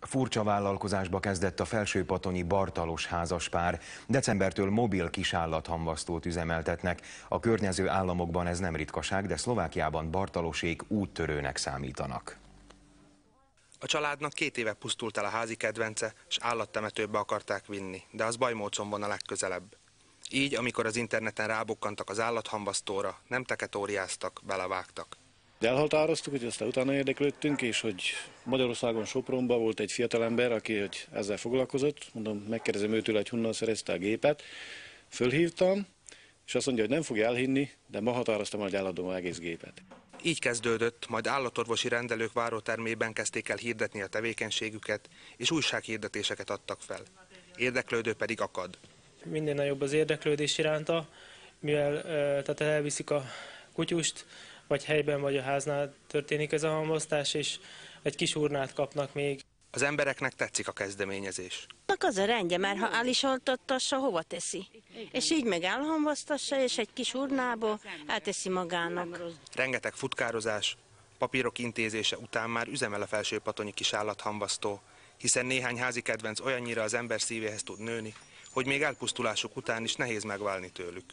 Furcsa vállalkozásba kezdett a felsőpatonyi Bartalos házaspár. Decembertől mobil kisállathamvasztót üzemeltetnek. A környező államokban ez nem ritkaság, de Szlovákiában Bartalosék úttörőnek számítanak. A családnak 2 éve pusztult el a házi kedvence, és állattemetőbe akarták vinni, de az Bajmócon van a legközelebb. Így, amikor az interneten rábukkantak az állathamvasztóra, nem teketóriáztak, belevágtak. Elhatároztuk, hogy aztán utána érdeklődtünk, és hogy Magyarországon, Sopronban volt egy fiatalember, aki ezzel foglalkozott. Mondom, megkérdezem őtől, hogy honnan szerezte a gépet. Fölhívtam, és azt mondja, hogy nem fogja elhinni, de ma határoztam, hogy eladom az egész gépet. Így kezdődött, majd állatorvosi rendelők várótermében kezdték el hirdetni a tevékenységüket, és újsághirdetéseket adtak fel. Érdeklődő pedig akad. Minden nagyobb az érdeklődés iránta, mivel tehát elviszik a kutyust, vagy helyben, vagy a háznál történik ez a hamvasztás, és egy kis urnát kapnak még. Az embereknek tetszik a kezdeményezés. Az a rendje, mert ha el is oltattassa, hova teszi? És így meg elhamvasztassa, és egy kis urnából elteszi magának. Rengeteg futkározás, papírok intézése után már üzemel a felsőpatonyi kis állathamvasztó, hiszen néhány házi kedvenc olyannyira az ember szívéhez tud nőni, hogy még elpusztulásuk után is nehéz megválni tőlük.